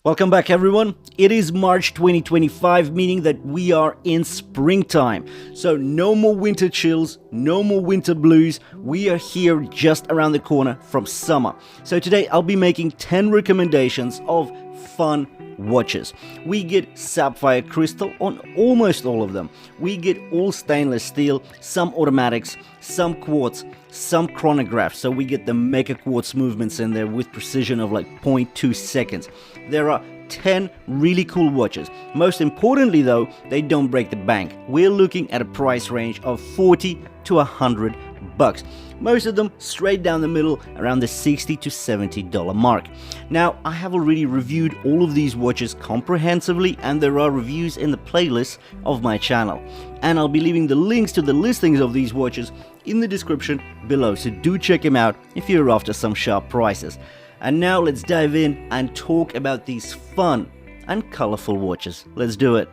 Welcome back, everyone. It is March 2025, meaning that we are in springtime. So no more winter chills, no more winter blues. We are here just around the corner from summer. So today I'll be making 10 recommendations of fun watches. We get sapphire crystal on almost all of them. We get all stainless steel, some automatics, some quartz, some chronograph. So we get the mega quartz movements in there with precision of like 0.2 seconds. There are 10 really cool watches. Most importantly though, they don't break the bank. We're looking at a price range of 40 to 100 bucks. Most of them straight down the middle around the $60 to $70 mark. Now, I have already reviewed all of these watches comprehensively, and there are reviews in the playlist of my channel. And I'll be leaving the links to the listings of these watches in the description below, so do check them out if you're after some sharp prices. And now let's dive in and talk about these fun and colorful watches. Let's do it.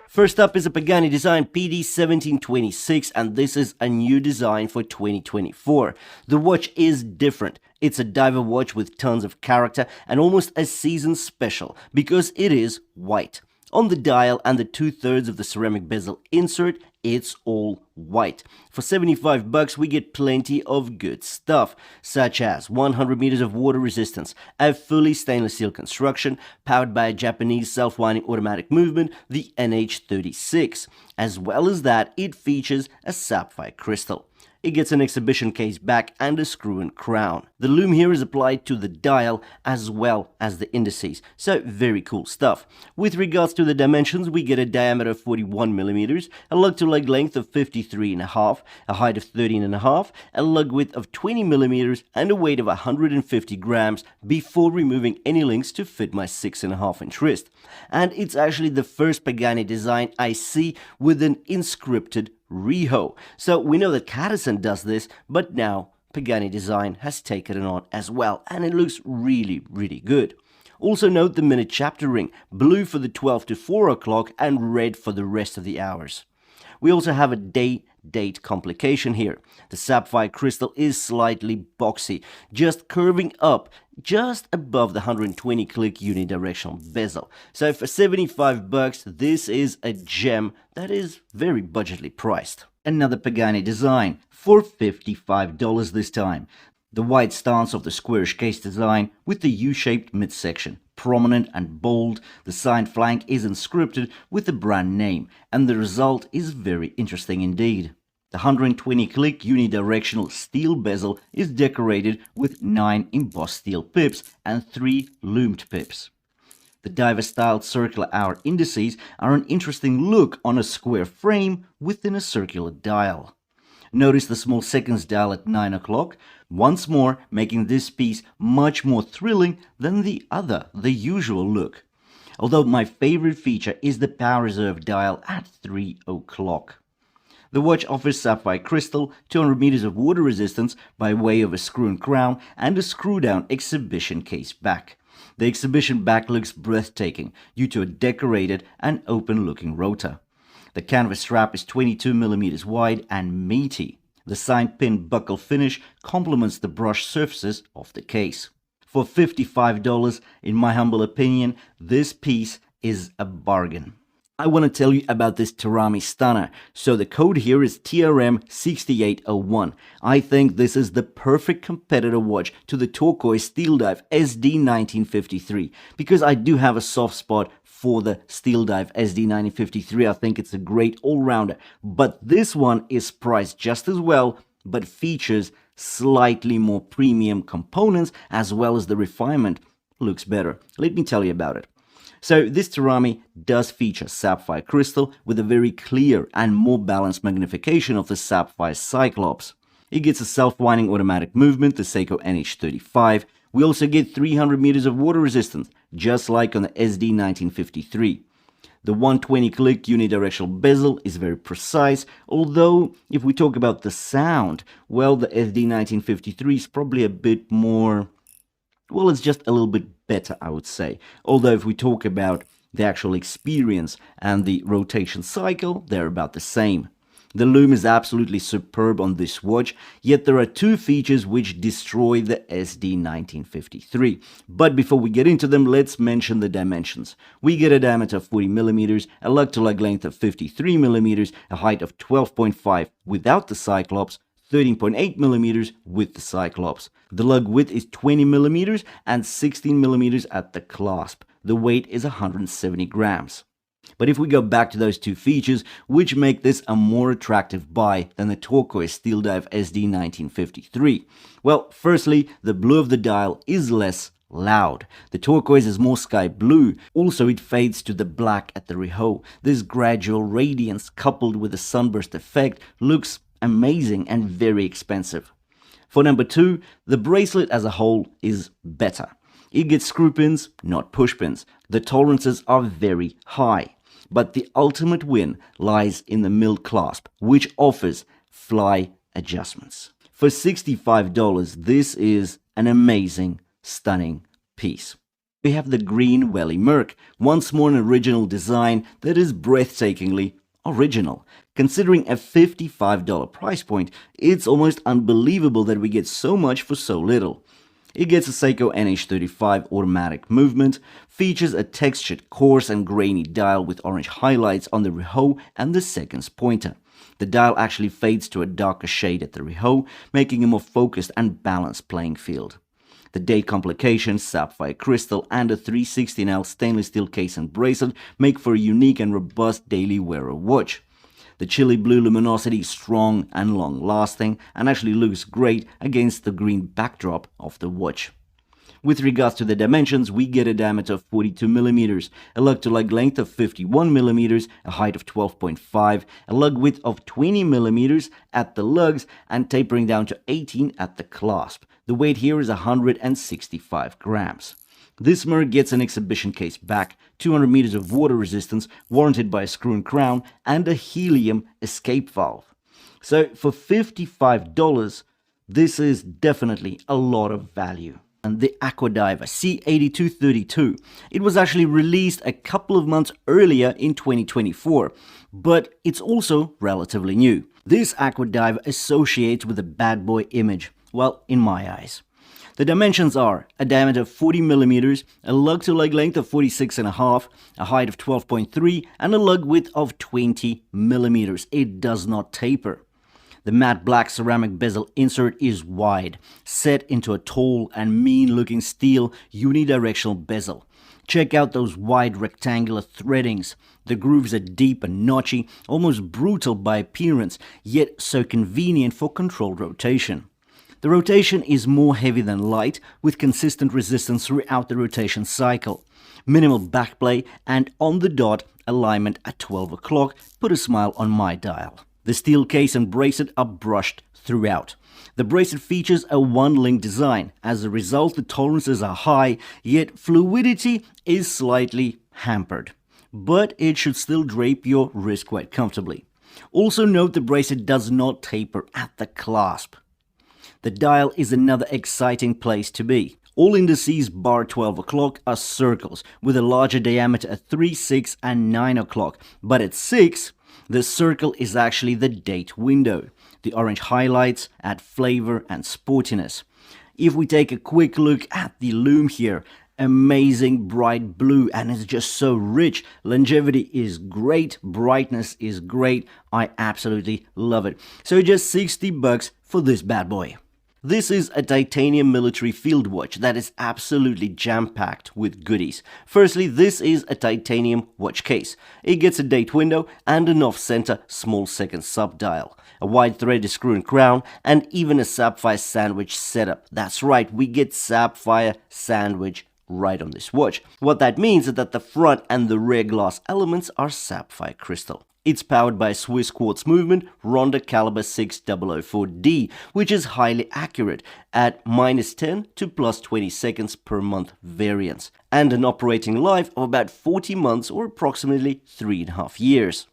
First up is a Pagani design PD1726, and this is a new design for 2024. The watch is different. It's a diver watch with tons of character and almost a season special because it is white. On the dial and the 2/3 of the ceramic bezel insert, it's all white. For 75 bucks, we get plenty of good stuff, such as 100 meters of water resistance, a fully stainless steel construction, powered by a Japanese self-winding automatic movement, the NH35. As well as that, it features a sapphire crystal. It gets an exhibition case back and a screw-in crown. The lume here is applied to the dial as well as the indices, so very cool stuff. With regards to the dimensions, we get a diameter of 41 millimeters, a lug-to-lug length of 53.5, a height of 13.5, a lug width of 20 millimeters, and a weight of 150 grams before removing any links to fit my 6.5-inch wrist. And it's actually the first Pagani design I see with an inscripted Riho. So we know that Cadisen does this, but now Pagani design has taken it on as well, and it looks really, really good. Also note the minute chapter ring, blue for the 12 to 4 o'clock and red for the rest of the hours. We also have a date complication here. The sapphire crystal is slightly boxy, just curving up just above the 120 click unidirectional bezel. So for 75 bucks, this is a gem that is very budgetly priced. Another Pagani design for $55 this time. The wide stance of the squarish case design with the U-shaped midsection. Prominent and bold, the side flank is inscripted with the brand name, and the result is very interesting indeed. The 120 click unidirectional steel bezel is decorated with 9 embossed steel pips and 3 loomed pips. The diver-styled circular hour indices are an interesting look on a square frame within a circular dial. Notice the small seconds dial at 9 o'clock, once more making this piece much more thrilling than the usual look. Although my favorite feature is the power reserve dial at 3 o'clock. The watch offers sapphire crystal, 200 meters of water resistance by way of a screw-in crown and a screw-down exhibition case back. The exhibition back looks breathtaking due to a decorated and open-looking rotor. The canvas strap is 22 millimeters wide and meaty. The side pin buckle finish complements the brushed surfaces of the case. For $55, in my humble opinion, this piece is a bargain. I want to tell you about this Terami stunner. So the code here is TRM6801. I think this is the perfect competitor watch to the turquoise Steel Dive SD1953 because I do have a soft spot for the Steel Dive SD1953. I think it's a great all-rounder, but this one is priced just as well, but features slightly more premium components as well as the refinement looks better. Let me tell you about it. So this Terami does feature sapphire crystal with a very clear and more balanced magnification of the sapphire Cyclops. It gets a self-winding automatic movement, the Seiko NH35. We also get 300 meters of water resistance, just like on the SD1953. The 120 click unidirectional bezel is very precise, although if we talk about the sound, well, the SD1953 is probably a bit more, well, it's just a little bit better, I would say. Although if we talk about the actual experience and the rotation cycle, they're about the same. The lume is absolutely superb on this watch, yet there are two features which destroy the SD1953. But before we get into them, let's mention the dimensions. We get a diameter of 40mm, a lug-to-lug length of 53mm, a height of 12.5 without the Cyclops, 13.8mm with the Cyclops. The lug width is 20mm and 16mm at the clasp. The weight is 170 grams. But if we go back to those two features, which make this a more attractive buy than the turquoise Steel Dive SD1953? Well, firstly, the blue of the dial is less loud. The turquoise is more sky blue. Also, it fades to the black at the rehaut. This gradual radiance coupled with the sunburst effect looks amazing and very expensive. For number two, the bracelet as a whole is better. It gets screw pins, not push pins. The tolerances are very high. But the ultimate win lies in the milled clasp, which offers fly adjustments. For $65, this is an amazing, stunning piece. We have the green Welly Merc, once more an original design that is breathtakingly original. Considering a $55 price point, it's almost unbelievable that we get so much for so little. It gets a Seiko NH35 Automatic movement, features a textured, coarse and grainy dial with orange highlights on the rehaut and the seconds pointer. The dial actually fades to a darker shade at the rehaut, making a more focused and balanced playing field. The date complication, sapphire crystal and a 316L stainless steel case and bracelet make for a unique and robust daily wearer watch. The chili blue luminosity is strong and long-lasting and actually looks great against the green backdrop of the watch. With regards to the dimensions, we get a diameter of 42mm, a lug-to-lug length of 51mm, a height of 12.5, a lug width of 20mm at the lugs and tapering down to 18 at the clasp. The weight here is 165 grams. This Merc gets an exhibition case back, 200 meters of water resistance, warranted by a screw and crown, and a helium escape valve. So for $55, this is definitely a lot of value. And the Aquadiver C8232. It was actually released a couple of months earlier in 2024, but it's also relatively new. This Aquadiver associates with a bad boy image, well, in my eyes. The dimensions are a diameter of 40mm, a lug-to-lug length of 46.5, a height of 12.3, and a lug width of 20mm. It does not taper. The matte black ceramic bezel insert is wide, set into a tall and mean-looking steel unidirectional bezel. Check out those wide rectangular threadings. The grooves are deep and notchy, almost brutal by appearance, yet so convenient for controlled rotation. The rotation is more heavy than light, with consistent resistance throughout the rotation cycle. Minimal backplay and on-the-dot alignment at 12 o'clock put a smile on my dial. The steel case and bracelet are brushed throughout. The bracelet features a one-link design. As a result, the tolerances are high, yet fluidity is slightly hampered. But it should still drape your wrist quite comfortably. Also note the bracelet does not taper at the clasp. The dial is another exciting place to be. All indices bar 12 o'clock are circles, with a larger diameter at 3, 6 and 9 o'clock. But at 6, the circle is actually the date window. The orange highlights add flavor and sportiness. If we take a quick look at the lume here, amazing bright blue and it's just so rich. Longevity is great, brightness is great. I absolutely love it. So just $60 for this bad boy. This is a titanium military field watch that is absolutely jam-packed with goodies. Firstly, this is a titanium watch case. It gets a date window and an off-center small second sub-dial, a wide-threaded screw and crown, and even a sapphire sandwich setup. That's right, we get sapphire sandwich right on this watch. What that means is that the front and the rear glass elements are sapphire crystal. It's powered by a Swiss Quartz movement Ronda caliber 6004D, which is highly accurate at -10 to +20 seconds per month variance, and an operating life of about 40 months or approximately 3.5 years.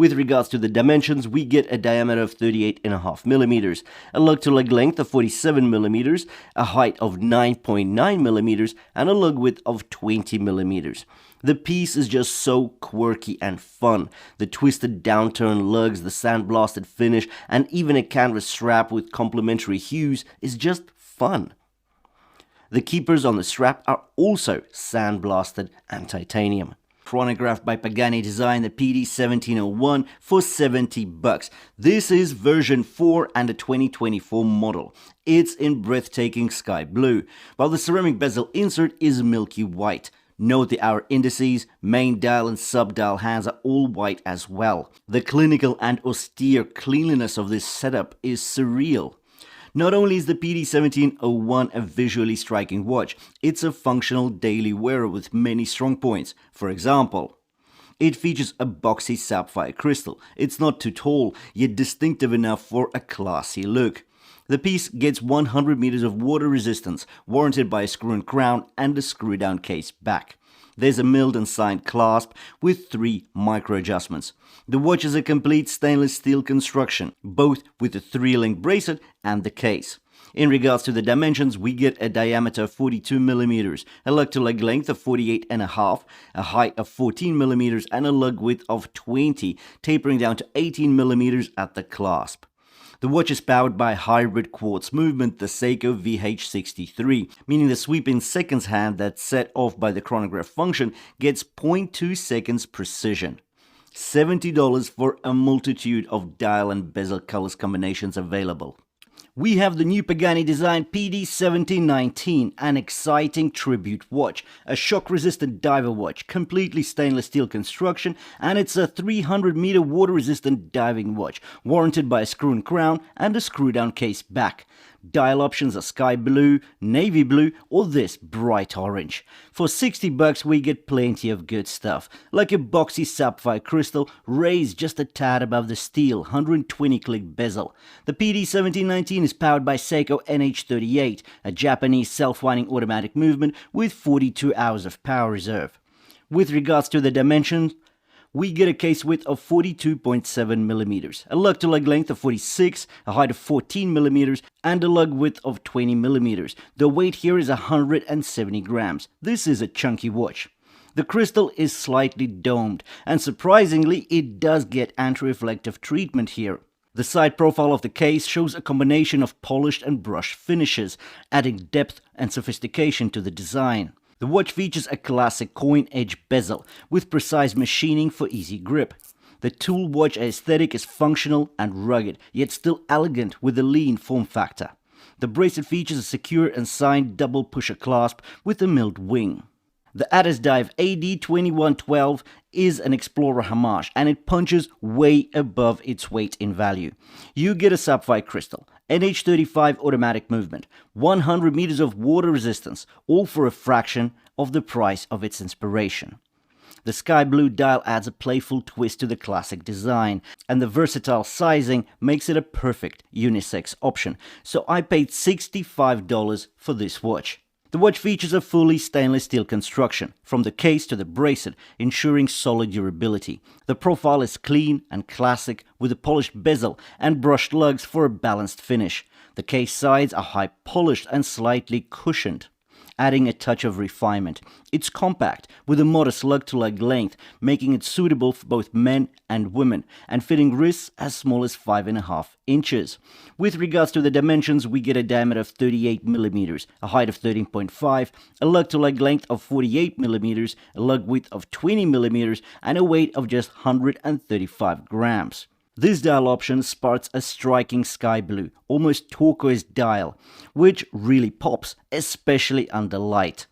With regards to the dimensions, we get a diameter of 38.5mm, a lug-to-lug length of 47mm, a height of 9.9mm, and a lug width of 20mm. The piece is just so quirky and fun. The twisted downturn lugs, the sandblasted finish, and even a canvas strap with complementary hues is just fun. The keepers on the strap are also sandblasted and titanium. Chronograph by Pagani designed the PD1701 for $70. This is version 4 and a 2024 model. It's in breathtaking sky blue, while the ceramic bezel insert is milky white. Note the hour indices, main dial and sub-dial hands are all white as well. The clinical and austere cleanliness of this setup is surreal. Not only is the PD1701 a visually striking watch, it's a functional daily wearer with many strong points. For example, it features a boxy sapphire crystal. It's not too tall, yet distinctive enough for a classy look. The piece gets 100 meters of water resistance, warranted by a screw-in crown and a screw-down case back. There's a milled and signed clasp with 3 micro adjustments. The watch is a complete stainless steel construction, both with the 3-link bracelet and the case. In regards to the dimensions, we get a diameter of 42mm, a lug-to-lug length of 48.5, a height of 14mm, and a lug width of 20, tapering down to 18mm at the clasp. The watch is powered by a hybrid quartz movement, the Seiko VH63, meaning the sweep-in seconds hand that's set off by the chronograph function gets 0.2 seconds precision. $70 for a multitude of dial and bezel colors combinations available. We have the new Pagani design PD1719, an exciting tribute watch, a shock-resistant diver watch, completely stainless steel construction, and it's a 300-meter water-resistant diving watch, warranted by a screw-in crown and a screw-down case back. Dial options are sky blue, navy blue, or this bright orange. For $60 we get plenty of good stuff, like a boxy sapphire crystal raised just a tad above the steel 120-click bezel. The PD1719 is powered by Seiko NH35, a Japanese self-winding automatic movement with 42 hours of power reserve. With regards to the dimensions, we get a case width of 42.7mm, a lug-to-lug length of 46, a height of 14mm, and a lug width of 20mm. The weight here is 170 grams. This is a chunky watch. The crystal is slightly domed, and surprisingly, it does get anti-reflective treatment here. The side profile of the case shows a combination of polished and brushed finishes, adding depth and sophistication to the design. The watch features a classic coin-edge bezel with precise machining for easy grip. The tool watch aesthetic is functional and rugged, yet still elegant with a lean form factor. The bracelet features a secure and signed double pusher clasp with a milled wing. The Addiesdive AD2112 is an Explorer homage, and it punches way above its weight in value. You get a sapphire crystal, NH35 automatic movement, 100 meters of water resistance, all for a fraction of the price of its inspiration. The sky blue dial adds a playful twist to the classic design, and the versatile sizing makes it a perfect unisex option, so I paid $65 for this watch. The watch features a fully stainless steel construction, from the case to the bracelet, ensuring solid durability. The profile is clean and classic, with a polished bezel and brushed lugs for a balanced finish. The case sides are high polished and slightly cushioned, adding a touch of refinement. It's compact, with a modest lug-to-lug length, making it suitable for both men and women, and fitting wrists as small as 5.5 inches. With regards to the dimensions, we get a diameter of 38mm, a height of 13.5, a lug-to-lug length of 48mm, a lug width of 20mm, and a weight of just 135 grams. This dial option sports a striking sky blue, almost turquoise dial, which really pops, especially under light.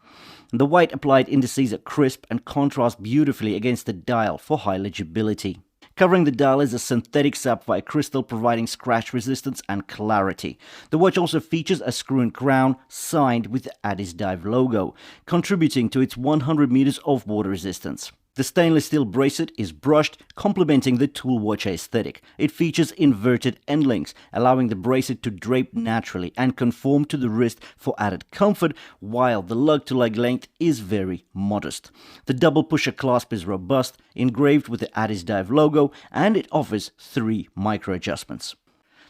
The white applied indices are crisp and contrast beautifully against the dial for high legibility. Covering the dial is a synthetic sapphire crystal providing scratch resistance and clarity. The watch also features a screw-in crown signed with the Addiesdive logo, contributing to its 100 meters of water resistance. The stainless steel bracelet is brushed, complementing the tool watch aesthetic. It features inverted end links, allowing the bracelet to drape naturally and conform to the wrist for added comfort, while the lug-to-lug length is very modest. The double pusher clasp is robust, engraved with the Addiesdive logo, and it offers 3 micro adjustments.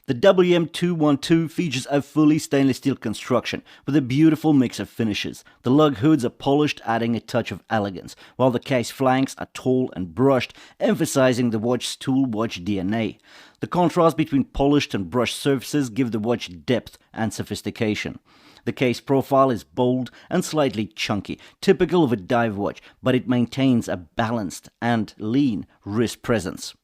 The WM212 features a fully stainless steel construction with a beautiful mix of finishes. The lug hoods are polished, adding a touch of elegance, while the case flanks are tall and brushed, emphasizing the watch's tool watch DNA. The contrast between polished and brushed surfaces give the watch depth and sophistication. The case profile is bold and slightly chunky, typical of a dive watch, but it maintains a balanced and lean wrist presence.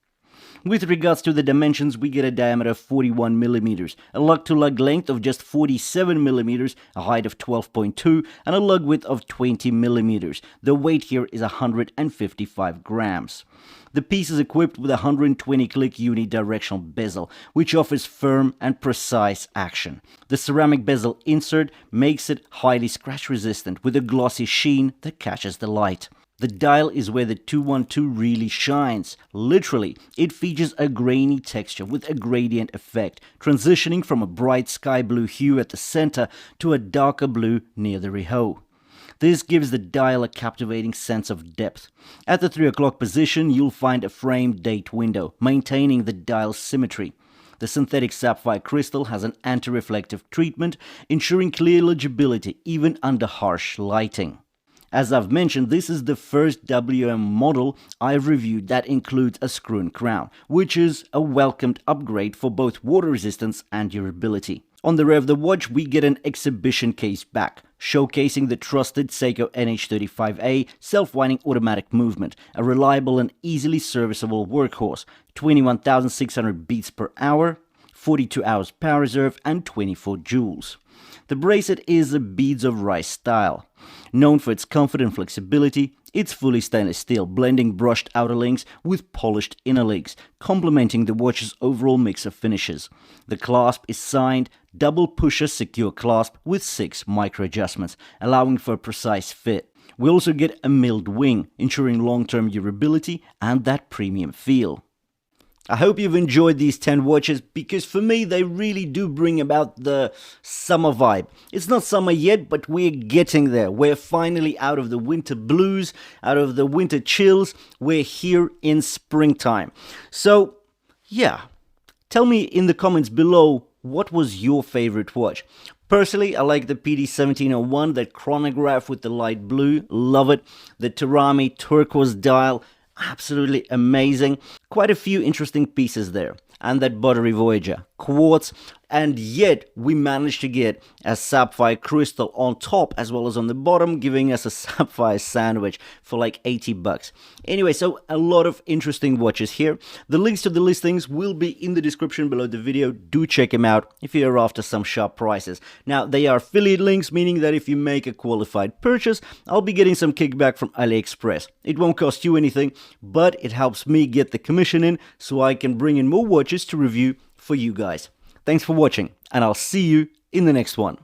With regards to the dimensions, we get a diameter of 41mm, a lug-to-lug length of just 47mm, a height of 12.2, and a lug width of 20mm. The weight here is 155 grams. The piece is equipped with a 120-click unidirectional bezel, which offers firm and precise action. The ceramic bezel insert makes it highly scratch-resistant with a glossy sheen that catches the light. The dial is where the 212 really shines. Literally, it features a grainy texture with a gradient effect, transitioning from a bright sky blue hue at the center to a darker blue near the rehaut. This gives the dial a captivating sense of depth. At the 3 o'clock position, you'll find a framed date window, maintaining the dial's symmetry. The synthetic sapphire crystal has an anti-reflective treatment, ensuring clear legibility even under harsh lighting. As I've mentioned, this is the first WM model I've reviewed that includes a screw-in crown, which is a welcomed upgrade for both water resistance and durability. On the rear of the watch, we get an exhibition case back, showcasing the trusted Seiko NH35 self-winding automatic movement, a reliable and easily serviceable workhorse, 21,600 beats per hour, 42 hours power reserve, and 24 joules. The bracelet is a beads of rice style. Known for its comfort and flexibility, it's fully stainless steel, blending brushed outer links with polished inner links, complementing the watch's overall mix of finishes. The clasp is signed double pusher secure clasp with 6 micro adjustments, allowing for a precise fit. We also get a milled wing, ensuring long-term durability and that premium feel. I hope you've enjoyed these 10 watches, because for me they really do bring about the summer vibe. It's not summer yet, but we're getting there. We're finally out of the winter blues, out of the winter chills. We're here in springtime. So, yeah, tell me in the comments below, what was your favorite watch? Personally, I like the PD1701, that chronograph with the light blue, love it. The Terami turquoise dial, absolutely amazing. Quite a few interesting pieces there. And that Boderry Voyager, Quartz, and yet we managed to get a sapphire crystal on top as well as on the bottom, giving us a sapphire sandwich for like 80 bucks. Anyway, so a lot of interesting watches here. The links to the listings will be in the description below the video. Do check them out if you're after some sharp prices. Now, they are affiliate links, meaning that if you make a qualified purchase, I'll be getting some kickback from ALIEXPRESS. It won't cost you anything, but it helps me get the commission in so I can bring in more watches to review for you guys. Thanks for watching, and I'll see you in the next one.